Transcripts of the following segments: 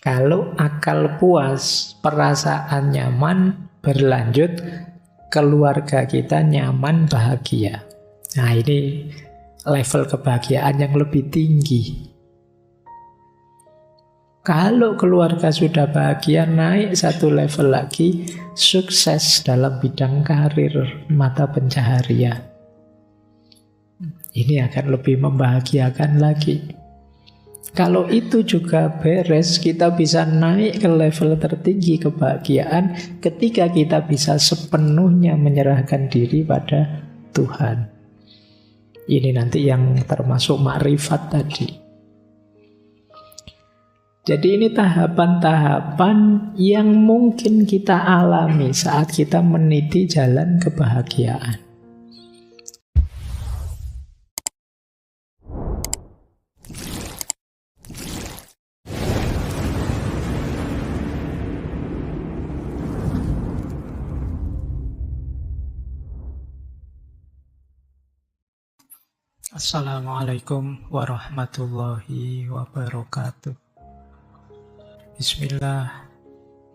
Kalau akal puas, perasaan nyaman, berlanjut, keluarga kita nyaman, bahagia. Nah, ini level kebahagiaan yang lebih tinggi. Kalau keluarga sudah bahagia, naik satu level lagi, sukses dalam bidang karir, mata pencaharian. Ini akan lebih membahagiakan lagi. Kalau itu juga beres, kita bisa naik ke level tertinggi kebahagiaan ketika kita bisa sepenuhnya menyerahkan diri pada Tuhan. Ini nanti yang termasuk makrifat tadi. Jadi ini tahapan-tahapan yang mungkin kita alami saat kita meniti jalan kebahagiaan. Assalamualaikum warahmatullahi wabarakatuh. Bismillah,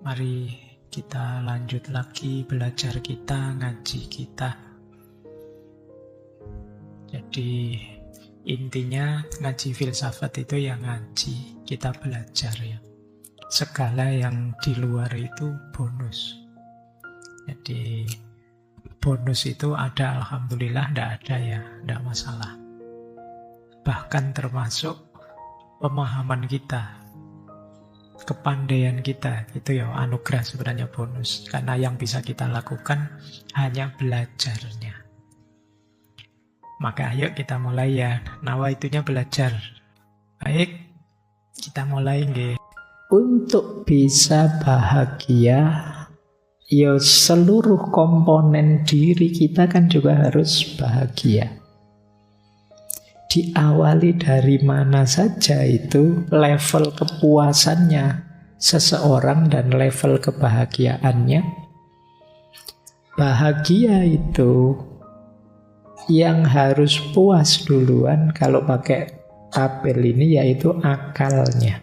mari kita lanjut lagi belajar kita, ngaji kita. Jadi intinya ngaji filsafat itu ya ngaji, kita belajar ya. Segala yang di luar itu bonus. Jadi bonus itu ada, alhamdulillah, tidak ada ya, tidak masalah. Bahkan termasuk pemahaman kita, kepandaian kita, itu ya anugerah sebenarnya, bonus. Karena yang bisa kita lakukan hanya belajarnya. Maka ayo kita mulai ya, nawaitunya belajar. Baik, kita mulai nggih. Untuk bisa bahagia, ya seluruh komponen diri kita kan juga harus bahagia. Diawali dari mana saja itu level kepuasannya seseorang dan level kebahagiaannya. Bahagia itu yang harus puas duluan kalau pakai tabel ini yaitu akalnya.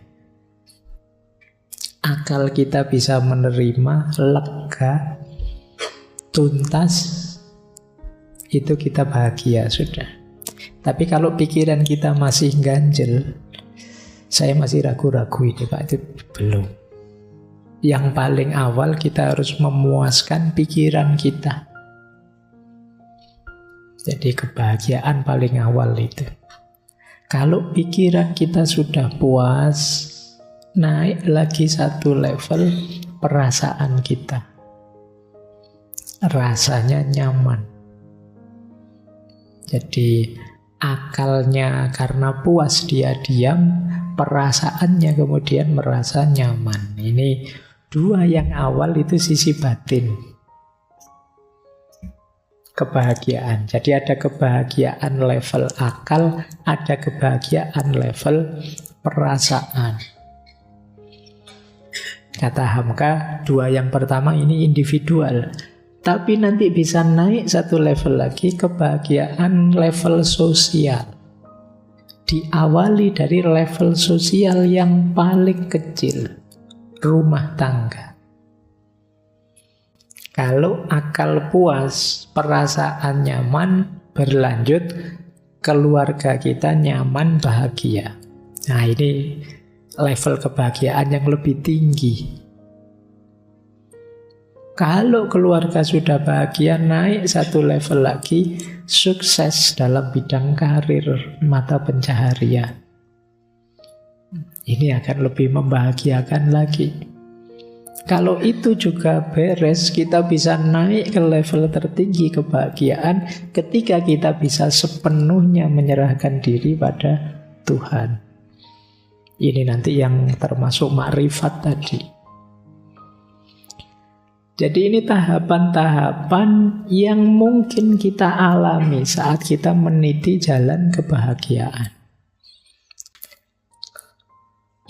Akal kita bisa menerima, lega, tuntas, itu kita bahagia sudah. Tapi kalau pikiran kita masih ganjel, saya masih ragu-ragu ini Pak, itu belum. Yang paling awal kita harus memuaskan pikiran kita. Jadi kebahagiaan paling awal itu. Kalau pikiran kita sudah puas, naik lagi satu level perasaan kita. Rasanya nyaman. Jadi akalnya karena puas dia diam, perasaannya kemudian merasa nyaman. Ini dua yang awal itu sisi batin. Kebahagiaan. Jadi ada kebahagiaan level akal, ada kebahagiaan level perasaan. Kata Hamka, dua yang pertama ini individual. Tapi nanti bisa naik satu level lagi, kebahagiaan level sosial. Diawali dari level sosial yang paling kecil, rumah tangga. Kalau akal puas, perasaan nyaman, berlanjut, keluarga kita nyaman, bahagia. Nah, ini level kebahagiaan yang lebih tinggi. Kalau keluarga sudah bahagia, naik satu level lagi, sukses dalam bidang karir, mata pencaharian. Ini akan lebih membahagiakan lagi. Kalau itu juga beres, kita bisa naik ke level tertinggi kebahagiaan ketika kita bisa sepenuhnya menyerahkan diri pada Tuhan. Ini nanti yang termasuk makrifat tadi. Jadi ini tahapan-tahapan yang mungkin kita alami saat kita meniti jalan kebahagiaan.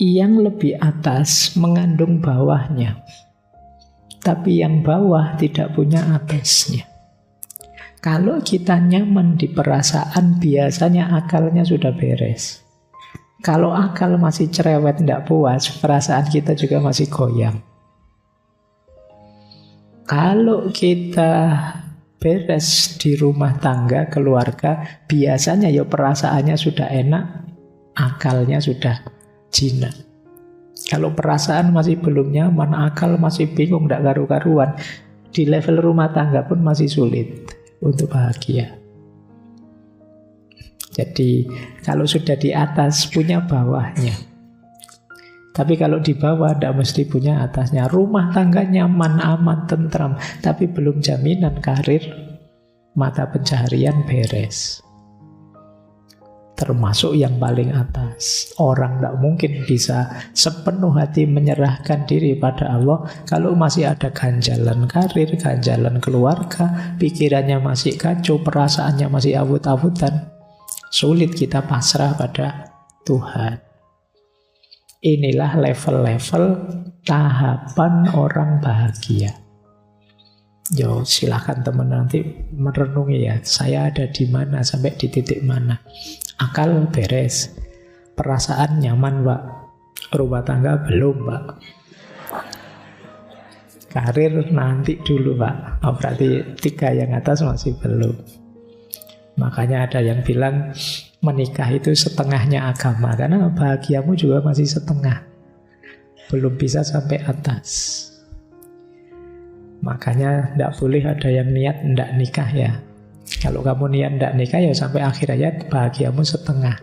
Yang lebih atas mengandung bawahnya, tapi yang bawah tidak punya atasnya. Kalau kita nyaman di perasaan, biasanya akalnya sudah beres. Kalau akal masih cerewet, tidak puas, perasaan kita juga masih goyang. Kalau kita beres di rumah tangga, keluarga, biasanya ya perasaannya sudah enak, akalnya sudah jinak. Kalau perasaan masih belum nyaman, akal masih bingung, tidak karu-karuan, di level rumah tangga pun masih sulit untuk bahagia. Jadi kalau sudah di atas punya bawahnya, tapi kalau di bawah tidak mesti punya atasnya. Rumah tangga nyaman, aman, tentram, tapi belum jaminan karir, mata pencaharian beres. Termasuk yang paling atas. Orang tidak mungkin bisa sepenuh hati menyerahkan diri pada Allah kalau masih ada ganjalan karir, ganjalan keluarga, pikirannya masih kacau, perasaannya masih awut-awutan. Sulit kita pasrah pada Tuhan. Inilah level-level tahapan orang bahagia. Yo, silakan teman nanti merenungi ya, saya ada di mana, sampai di titik mana. Akal beres, perasaan nyaman, Pak. Rumah tangga belum, Pak. Karir nanti dulu, Pak. Oh, berarti 3 yang atas masih belum. Makanya ada yang bilang menikah itu setengahnya agama, karena bahagiamu juga masih setengah, belum bisa sampai atas. Makanya tidak boleh ada yang niat tidak nikah ya. Kalau kamu niat tidak nikah ya sampai akhir hayat bahagiamu setengah.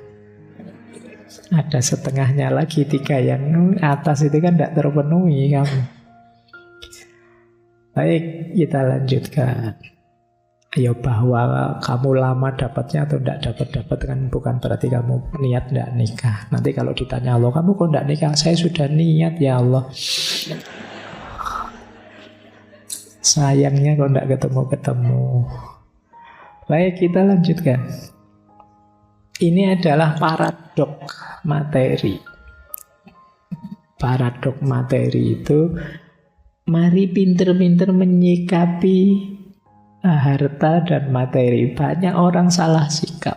Ada setengahnya lagi, 3 yang atas itu kan tidak terpenuhi kamu. Baik, kita lanjutkan. Ayo, bahwa kamu lama dapatnya atau tidak dapat kan bukan berarti kamu niat tidak nikah. Nanti kalau ditanya Allah, kamu kok tidak nikah? Saya sudah niat ya Allah. Sayangnya kok tidak ketemu-ketemu. Baik, kita lanjutkan. Ini adalah paradok materi. Paradok materi itu, mari pinter-pinter menyikapi harta dan materi. Banyak orang salah sikap.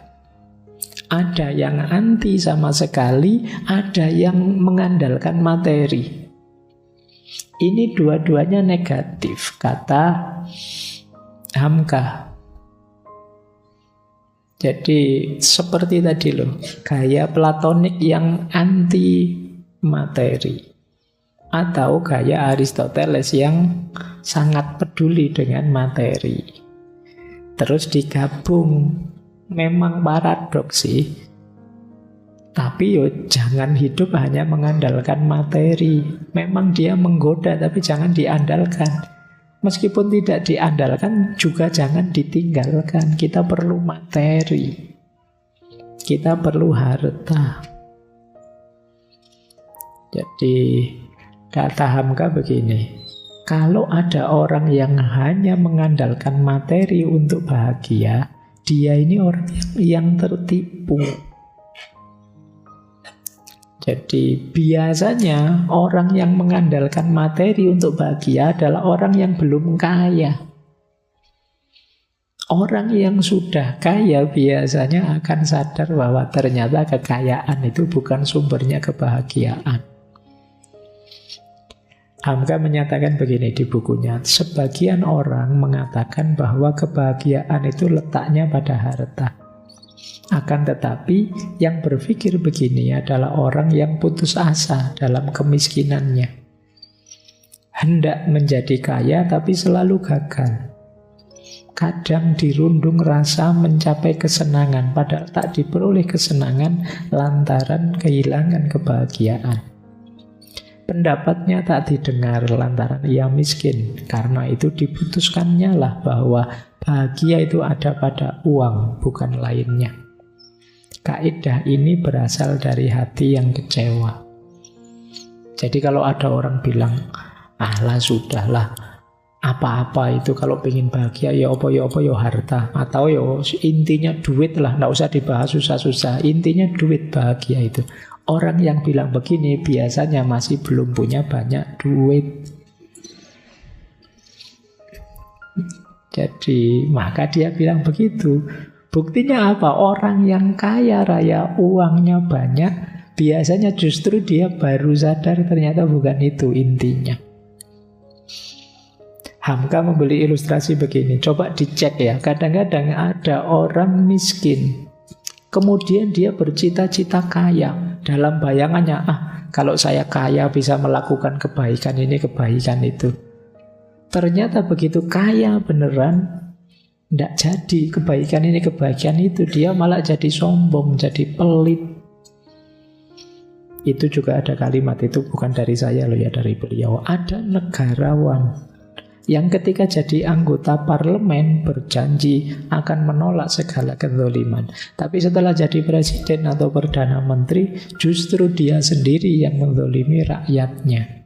Ada yang anti sama sekali, ada yang mengandalkan materi. Ini dua-duanya negatif, kata Hamka. Jadi seperti tadi loh, gaya platonik yang anti materi, atau gaya Aristoteles yang sangat peduli dengan materi. Terus digabung, memang paradoks sih. Tapi yo jangan hidup hanya mengandalkan materi. Memang dia menggoda, tapi jangan diandalkan. Meskipun tidak diandalkan, juga jangan ditinggalkan. Kita perlu materi, kita perlu harta. Jadi kata Hamka begini, kalau ada orang yang hanya mengandalkan materi untuk bahagia, dia ini orang yang tertipu. Jadi biasanya orang yang mengandalkan materi untuk bahagia adalah orang yang belum kaya. Orang yang sudah kaya biasanya akan sadar bahwa ternyata kekayaan itu bukan sumbernya kebahagiaan. Hamka menyatakan begini di bukunya, sebagian orang mengatakan bahwa kebahagiaan itu letaknya pada harta. Akan tetapi yang berpikir begini adalah orang yang putus asa dalam kemiskinannya. Hendak menjadi kaya tapi selalu gagal. Kadang dirundung rasa mencapai kesenangan, padahal tak diperoleh kesenangan lantaran kehilangan kebahagiaan. Pendapatnya tak didengar lantaran ia miskin. Karena itu diputuskannya lah bahwa bahagia itu ada pada uang, bukan lainnya. Kaidah ini berasal dari hati yang kecewa. Jadi kalau ada orang bilang, lah sudahlah, apa-apa itu kalau pengen bahagia ya apa ya harta, atau ya intinya duit lah, nggak usah dibahas susah-susah, intinya duit bahagia itu. Orang yang bilang begini biasanya masih belum punya banyak duit. Jadi maka dia bilang begitu. Buktinya apa? Orang yang kaya raya, uangnya banyak, Biasanya justru dia baru sadar ternyata bukan itu intinya. Hamka membeli ilustrasi begini, coba dicek ya. Kadang-kadang ada orang miskin, kemudian dia bercita-cita kaya. Dalam bayangannya, kalau saya kaya bisa melakukan kebaikan ini, kebaikan itu. Ternyata begitu kaya beneran, tidak jadi kebaikan ini, kebaikan itu. Dia malah jadi sombong, jadi pelit. Itu juga ada kalimat, itu bukan dari saya loh ya, dari beliau. Ada negarawan yang ketika jadi anggota parlemen berjanji akan menolak segala kezaliman. Tapi setelah jadi presiden atau perdana menteri, justru dia sendiri yang menzalimi rakyatnya.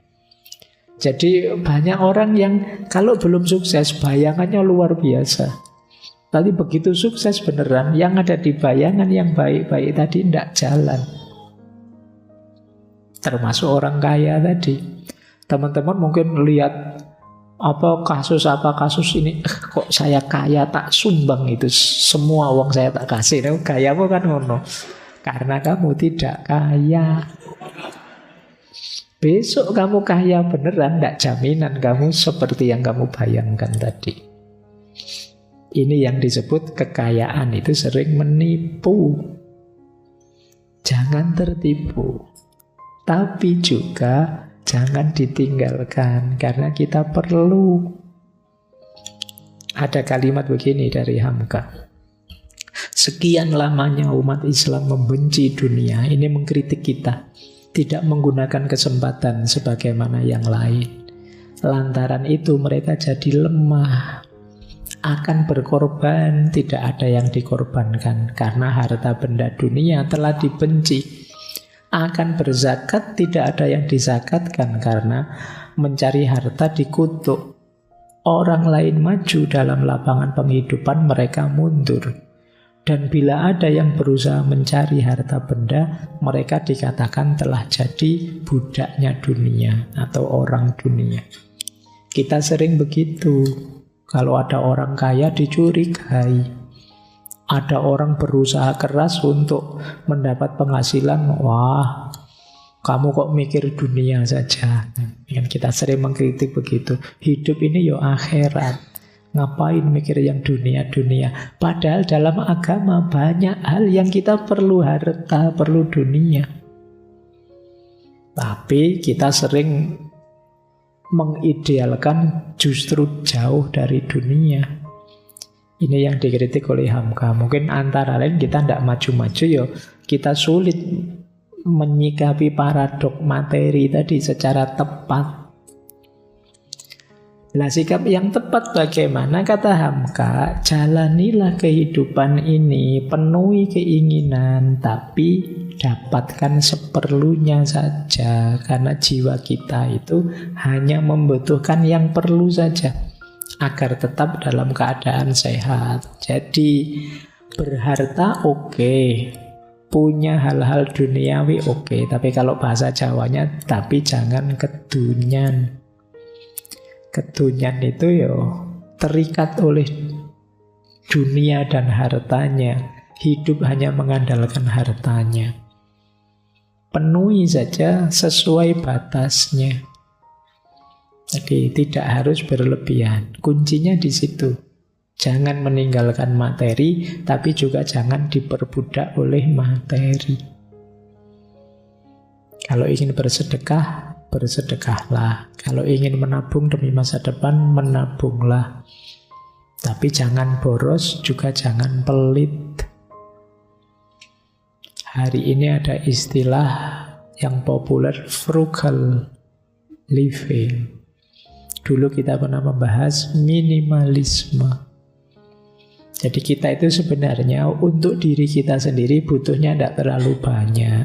Jadi banyak orang yang kalau belum sukses bayangannya luar biasa, tapi begitu sukses beneran, yang ada di bayangan yang baik-baik tadi tidak jalan. Termasuk orang kaya tadi. Teman-teman mungkin lihat kasus ini, kok saya kaya tak sumbang itu, semua uang saya tak kasih. Gayamu kan ngono, karena kamu tidak kaya. Besok kamu kaya beneran, tidak jaminan kamu seperti yang kamu bayangkan tadi. Ini yang disebut kekayaan itu sering menipu. Jangan tertipu, tapi juga jangan ditinggalkan, karena kita perlu. Ada kalimat begini dari Hamka. Sekian lamanya umat Islam membenci dunia, ini mengkritik kita. Tidak menggunakan kesempatan sebagaimana yang lain. Lantaran itu mereka jadi lemah. Akan berkorban, tidak ada yang dikorbankan. Karena harta benda dunia telah dibenci. Akan berzakat, tidak ada yang dizakatkan karena mencari harta dikutuk. Orang lain maju dalam lapangan penghidupan, mereka mundur. Dan bila ada yang berusaha mencari harta benda, mereka dikatakan telah jadi budaknya dunia atau orang dunia. Kita sering begitu. Kalau ada orang kaya dicurigai. Ada orang berusaha keras untuk mendapat penghasilan, wah, kamu kok mikir dunia saja. Kita sering mengkritik begitu. Hidup ini yo akhirat. Ngapain mikir yang dunia-dunia? Padahal dalam agama banyak hal yang kita perlu harta, perlu dunia. Tapi kita sering mengidealkan justru jauh dari dunia. Ini yang dikritik oleh Hamka. Mungkin antara lain kita tidak maju-maju ya, kita sulit menyikapi paradok materi tadi secara tepat. Nah, sikap yang tepat bagaimana? Kata Hamka, jalanilah kehidupan ini, penuhi keinginan, tapi dapatkan seperlunya saja. Karena jiwa kita itu hanya membutuhkan yang perlu saja agar tetap dalam keadaan sehat. Jadi berharta oke, punya hal-hal duniawi oke, tapi kalau bahasa Jawanya, tapi jangan kedunyan. Kedunyan itu terikat oleh dunia dan hartanya. Hidup hanya mengandalkan hartanya. Penuhi saja sesuai batasnya. Jadi tidak harus berlebihan. Kuncinya di situ. Jangan meninggalkan materi, tapi juga jangan diperbudak oleh materi. Kalau ingin bersedekah, bersedekahlah. Kalau ingin menabung demi masa depan, menabunglah. Tapi jangan boros, juga jangan pelit. Hari ini ada istilah yang populer, frugal living. Dulu kita pernah membahas minimalisme. Jadi kita itu sebenarnya untuk diri kita sendiri butuhnya tidak terlalu banyak.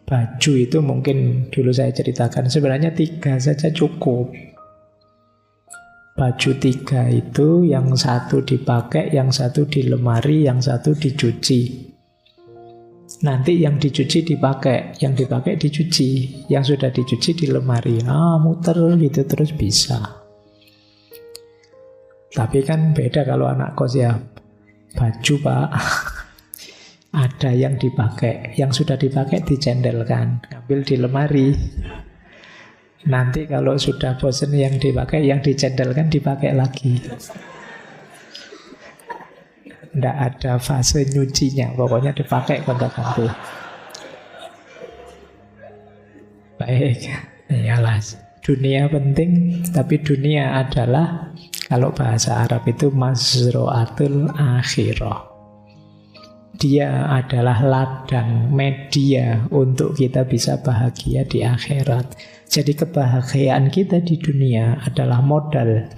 Baju itu mungkin dulu saya ceritakan, sebenarnya 3 saja cukup. Baju 3 itu yang 1 dipakai, yang 1 di lemari, yang 1 dicuci. Nanti yang dicuci dipakai, yang dipakai dicuci, yang sudah dicuci di lemari. Muter gitu terus bisa. Tapi kan beda kalau anak kos ya. Baju pak, Ada yang dipakai, yang sudah dipakai dicendelkan, ambil di lemari. Nanti kalau sudah bosan yang dipakai, yang dicendelkan dipakai lagi. Tidak ada fase nyucinya, pokoknya dipakai gonta-ganti. Baik, iyalah. Dunia penting, tapi dunia adalah, kalau bahasa Arab itu mazro'atul akhirah. Dia adalah ladang, media untuk kita bisa bahagia di akhirat. Jadi kebahagiaan kita di dunia adalah modal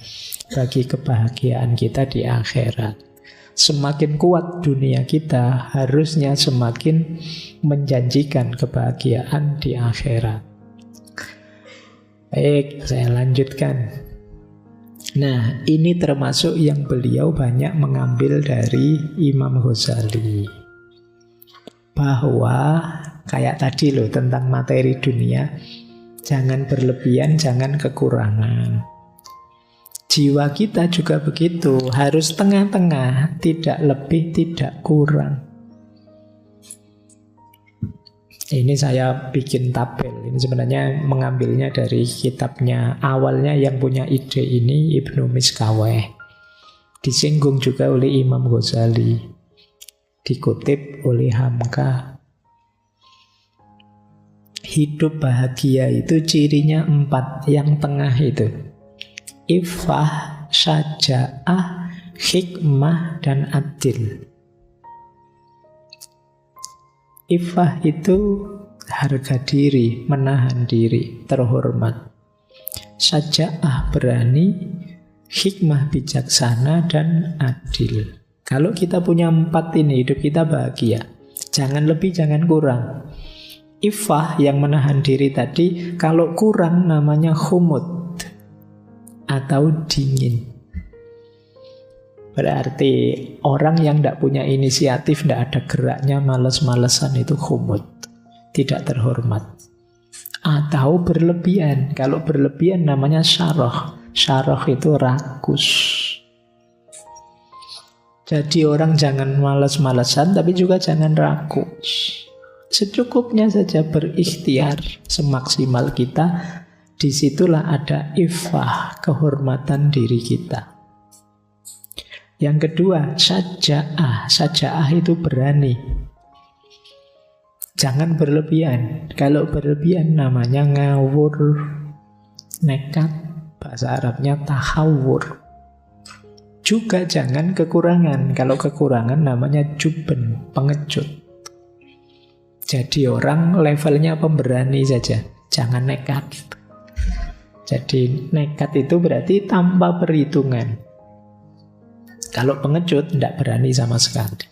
bagi kebahagiaan kita di akhirat. Semakin kuat dunia kita, harusnya semakin menjanjikan kebahagiaan di akhirat. Baik, saya lanjutkan. Nah, ini termasuk yang beliau banyak mengambil dari Imam Ghazali. Bahwa, kayak tadi loh tentang materi dunia, jangan berlebihan, jangan kekurangan. Jiwa kita juga begitu, harus tengah-tengah, tidak lebih, tidak kurang. Ini saya bikin tabel. Ini sebenarnya mengambilnya dari kitabnya. Awalnya yang punya ide ini Ibnu Miskaweh. Disinggung juga oleh Imam Ghazali. Dikutip oleh Hamka. Hidup bahagia itu cirinya 4. Yang tengah itu Iffah, syaja'ah, hikmah, dan adil. Iffah itu harga diri, menahan diri, terhormat. Syaja'ah berani, hikmah bijaksana, dan adil. Kalau kita punya 4 ini, hidup kita bahagia. Jangan lebih, jangan kurang. Iffah yang menahan diri tadi, kalau kurang namanya khumud atau dingin. Berarti orang yang tidak punya inisiatif, tidak ada geraknya, males-malesan, itu khumud, tidak terhormat. Atau berlebihan. Kalau berlebihan namanya syarah. Syarah itu rakus. Jadi orang jangan males-malesan, tapi juga jangan rakus. Secukupnya saja berikhtiar semaksimal kita. Disitulah ada iffah, kehormatan diri kita. Yang kedua, syaja'ah. Syaja'ah itu berani. Jangan berlebihan. Kalau berlebihan namanya ngawur, nekat. Bahasa Arabnya tahawur. Juga jangan kekurangan. Kalau kekurangan namanya juben, pengecut. Jadi orang levelnya pemberani saja. Jangan nekat. Jadi nekat itu berarti tanpa perhitungan. Kalau pengecut tidak berani sama sekali.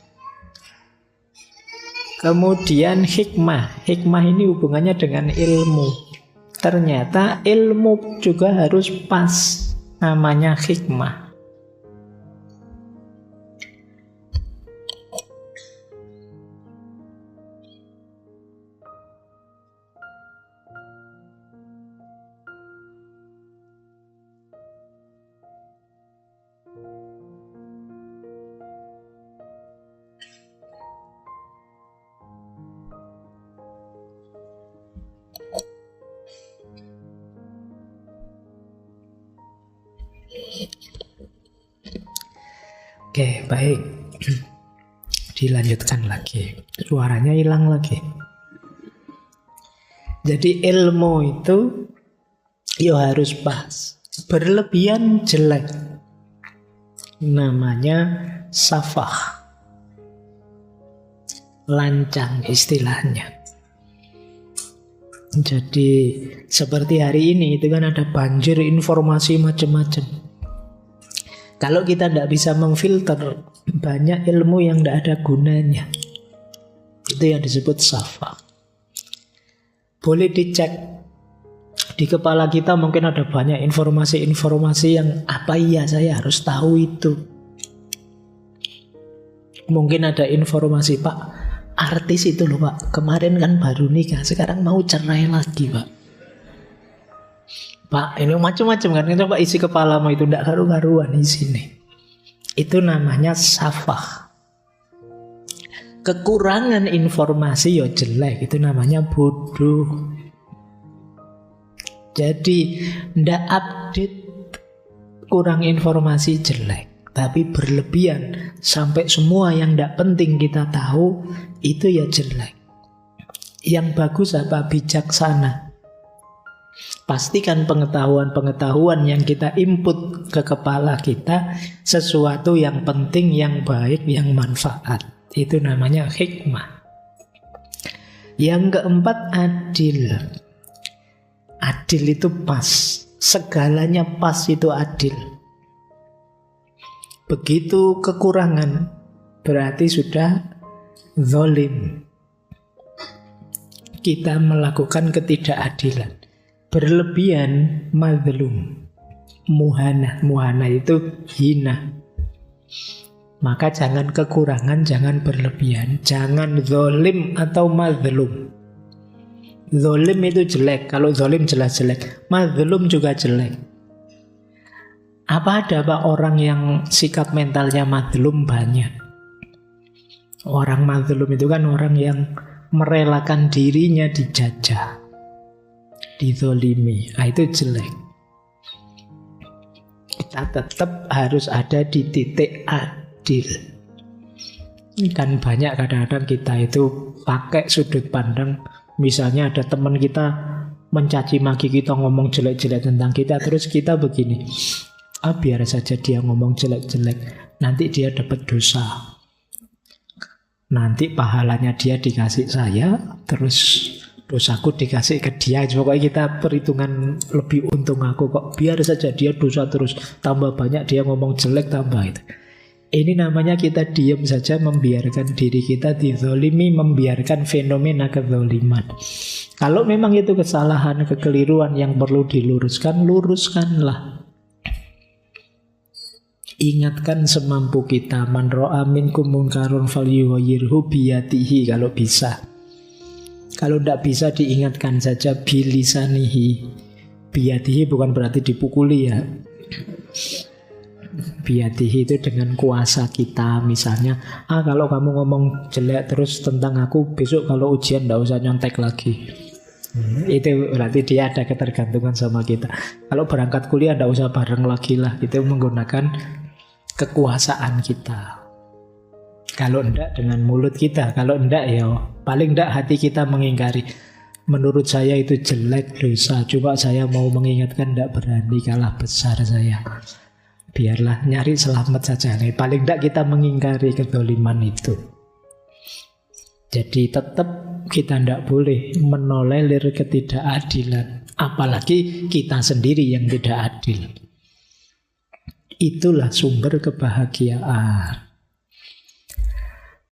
Kemudian hikmah. Hikmah ini hubungannya dengan ilmu. Ternyata ilmu juga harus pas. Namanya hikmah. Oke, baik. Dilanjutkan lagi. Suaranya hilang lagi. Jadi ilmu itu harus pas. Berlebihan jelek. Namanya safah. Lancang istilahnya. Jadi seperti hari ini itu kan ada banjir informasi macam-macam. Kalau kita tidak bisa memfilter, banyak ilmu yang tidak ada gunanya. Itu yang disebut safa. Boleh dicek di kepala kita, mungkin ada banyak informasi-informasi yang apa iya saya harus tahu itu. Mungkin ada informasi, Pak, artis itu loh Pak, kemarin kan baru nikah, sekarang mau cerai lagi Pak. Pak, ini macam-macam kan, coba isi kepalamu itu tidak karu-karuan di sini. Itu namanya safah. kekurangan informasi ya jelek, itu namanya bodoh. Jadi ndak update, kurang informasi jelek, tapi berlebihan sampai semua yang ndak penting kita tahu itu ya jelek. Yang bagus apa? Bijaksana. Pastikan pengetahuan-pengetahuan yang kita input ke kepala kita sesuatu yang penting, yang baik, yang manfaat. Itu namanya hikmah. Yang keempat, adil. Adil itu pas. Segalanya pas itu adil. Begitu kekurangan, berarti sudah zalim. Kita melakukan ketidakadilan. Berlebihan, mazlum. Muhana itu hina. Maka jangan kekurangan, jangan berlebihan. Jangan zalim atau mazlum. Zalim itu jelek. Kalau zalim jelas jelek. Mazlum juga jelek. Apa ada Pak orang yang sikap mentalnya mazlum? Banyak. Orang mazlum itu kan orang yang merelakan dirinya dijajah, dizolimi. Itu jelek. Kita tetap harus ada di titik adil. Kan banyak kadang-kadang kita itu pakai sudut pandang. Misalnya ada teman kita mencaci maki kita, ngomong jelek-jelek tentang kita, terus kita begini, biar saja dia ngomong jelek-jelek, nanti dia dapat dosa, nanti pahalanya dia dikasih saya, terus dosaku dikasih ke dia. Pokoknya kita perhitungan lebih untung aku kok, biar saja dia dosa terus, tambah banyak dia ngomong jelek, tambah itu. Ini namanya kita diam saja, membiarkan diri kita dizolimi, membiarkan fenomena kezoliman. Kalau memang itu kesalahan, kekeliruan yang perlu diluruskan, luruskanlah. Ingatkan semampu kita. Man ra'a minkum munkarun falyughayyirhu biyadihi, kalau bisa. Kalau tidak bisa diingatkan saja bilisanihi. Biyadihi bukan berarti dipukuli ya. Biyadihi itu dengan kuasa kita. Misalnya, kalau kamu ngomong jelek terus tentang aku, besok kalau ujian tidak usah nyontek lagi. Itu berarti dia ada ketergantungan sama kita. Kalau berangkat kuliah tidak usah bareng lagi lah. Itu menggunakan kekuasaan kita. Kalau enggak dengan mulut kita. Kalau enggak ya paling enggak hati kita mengingkari. Menurut saya itu jelek, dosa. Coba saya mau mengingatkan, enggak berani, kalah besar saya. Biarlah, nyari selamat saja. Paling enggak kita mengingkari kezaliman itu. Jadi tetap kita tidak boleh menolerir ketidakadilan. Apalagi kita sendiri yang tidak adil. Itulah sumber kebahagiaan.